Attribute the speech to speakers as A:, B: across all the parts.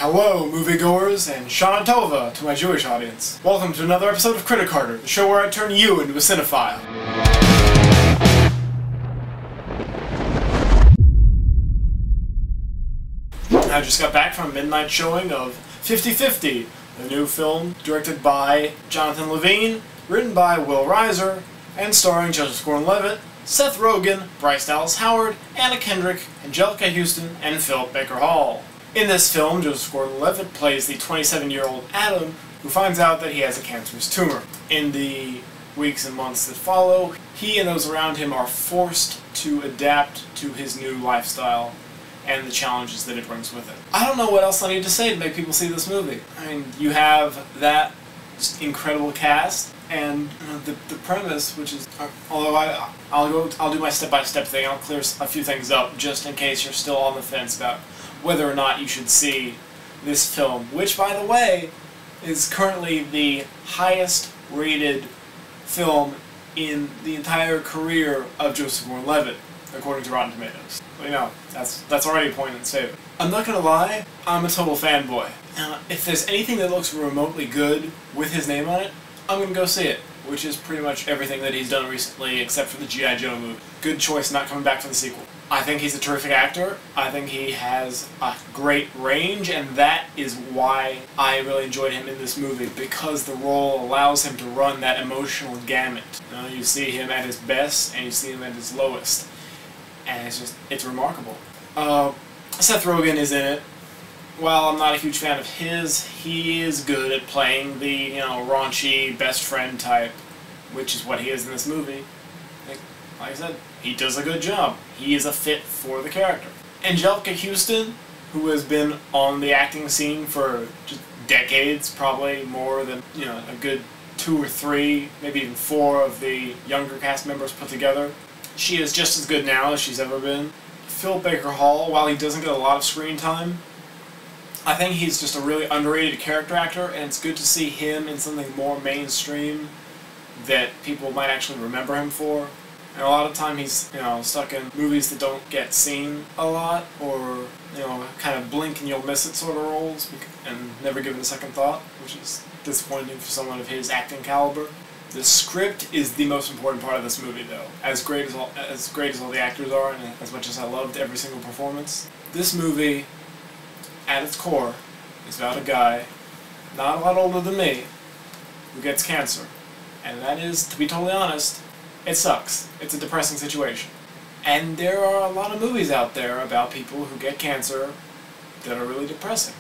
A: Hello, moviegoers, and Shana Tova to my Jewish audience. Welcome to another episode of CritiCarter, the show where I turn you into a cinephile. I just got back from a midnight showing of 50/50, the new film directed by Jonathan Levine, written by Will Reiser, and starring Joseph Gordon-Levitt, Seth Rogen, Bryce Dallas Howard, Anna Kendrick, Anjelica Huston, and Philip Baker Hall. In this film, Joseph Gordon-Levitt plays the 27-year-old Adam who finds out that he has a cancerous tumor. In the weeks and months that follow, he and those around him are forced to adapt to his new lifestyle and the challenges that it brings with it. I don't know what else I need to say to make people see this movie. I mean, you have that just incredible cast, and the premise, which is, although I'll do my step-by-step thing. I'll clear a few things up just in case you're still on the fence about whether or not you should see this film, which, by the way, is currently the highest rated film in the entire career of Joseph Gordon-Levitt, according to Rotten Tomatoes. Well, you know, that's already a point in its favor. I'm not gonna lie, I'm a total fanboy. If there's anything that looks remotely good with his name on it, I'm gonna go see it, which is pretty much everything that he's done recently except for the G.I. Joe movie. Good choice not coming back for the sequel. I think he's a terrific actor. I think he has a great range, and that is why I really enjoyed him in this movie, because the role allows him to run that emotional gamut. You see him at his best, and you see him at his lowest. And it's remarkable. Seth Rogen is in it. While I'm not a huge fan of his, he is good at playing the, raunchy best friend type, which is what he is in this movie. Like I said, he does a good job. He is a fit for the character. Anjelica Huston, who has been on the acting scene for just decades, probably more than, a good 2 or 3, maybe even 4 of the younger cast members put together. She is just as good now as she's ever been. Philip Baker Hall, while he doesn't get a lot of screen time, I think he's just a really underrated character actor, and it's good to see him in something more mainstream that people might actually remember him for. And a lot of time he's, stuck in movies that don't get seen a lot, or, kind of blink and you'll miss it sort of roles, and never given a second thought, which is disappointing for someone of his acting caliber. The script is the most important part of this movie, though. As great as all the actors are, and as much as I loved every single performance, this movie, at its core, is about a guy, not a lot older than me, who gets cancer. And that is, to be totally honest, it sucks. It's a depressing situation. And there are a lot of movies out there about people who get cancer that are really depressing.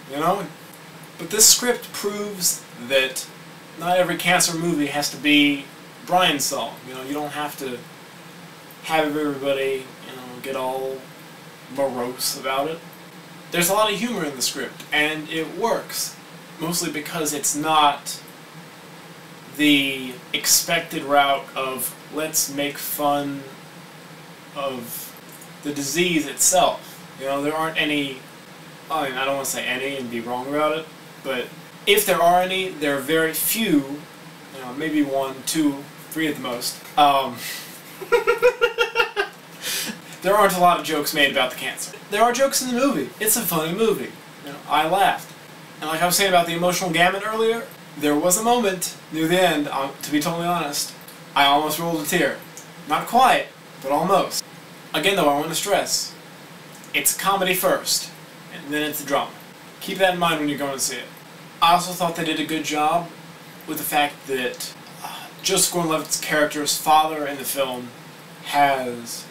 A: But this script proves that not every cancer movie has to be Brian's song. You don't have to have everybody, get all morose about it. There's a lot of humor in the script, and it works. Mostly because it's not the expected route of let's make fun of the disease itself. There aren't any, I don't want to say any and be wrong about it, but if there are any, there are very few, maybe 1, 2, 3 at the most. There aren't a lot of jokes made about the cancer. There are jokes in the movie. It's a funny movie. I laughed. And like I was saying about the emotional gamut earlier, there was a moment near the end, to be totally honest, I almost rolled a tear. Not quite, but almost. Again though, I want to stress, it's comedy first, and then it's a drama. Keep that in mind when you're going to see it. I also thought they did a good job with the fact that Joseph Gordon-Levitt's character's father in the film has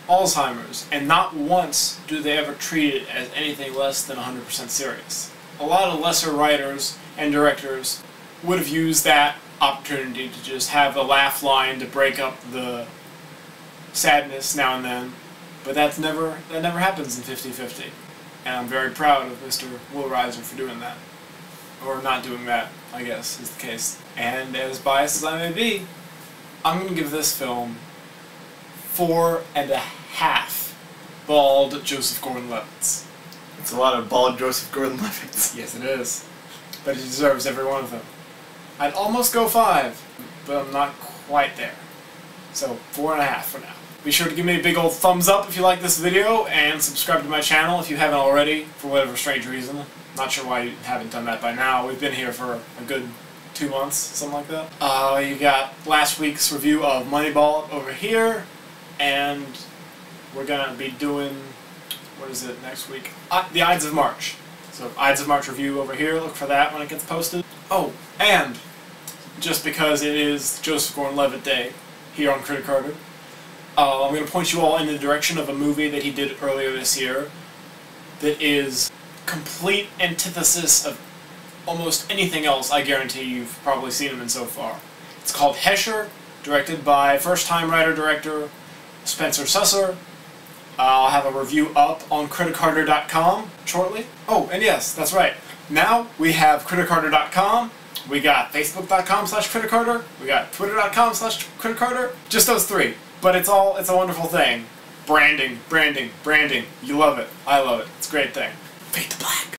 A: Alzheimer's, and not once do they ever treat it as anything less than 100% serious. A lot of lesser writers and directors would have used that opportunity to just have a laugh line to break up the sadness now and then, but that never happens in 50/50, and I'm very proud of Mr. Will Reiser for doing that. Or not doing that, I guess, is the case. And as biased as I may be, I'm going to give this film 4.5 bald Joseph Gordon-Levitts.
B: It's a lot of bald Joseph Gordon-Levitts.
A: Yes, it is. But he deserves every one of them. I'd almost go 5, but I'm not quite there. So 4.5 for now. Be sure to give me a big old thumbs up if you like this video, and subscribe to my channel if you haven't already, for whatever strange reason. Not sure why you haven't done that by now. We've been here for a good 2 months, something like that. You got last week's review of Moneyball over here, and we're gonna be doing, what is it, next week? The Ides of March. So, Ides of March review over here, look for that when it gets posted. Oh, and just because it is Joseph Gordon-Levitt Day here on CritiCarter, I'm going to point you all in the direction of a movie that he did earlier this year that is complete antithesis of almost anything else I guarantee you've probably seen him in so far. It's called Hesher, directed by first-time writer-director Spencer Susser. I'll have a review up on CritiCarter.com shortly. Oh, and yes, that's right. Now we have CritiCarter.com. We got Facebook.com/CritiCarter. We got Twitter.com/CritiCarter. Just those three. But it's a wonderful thing. Branding, branding, branding. You love it. I love it. It's a great thing. Fade to black.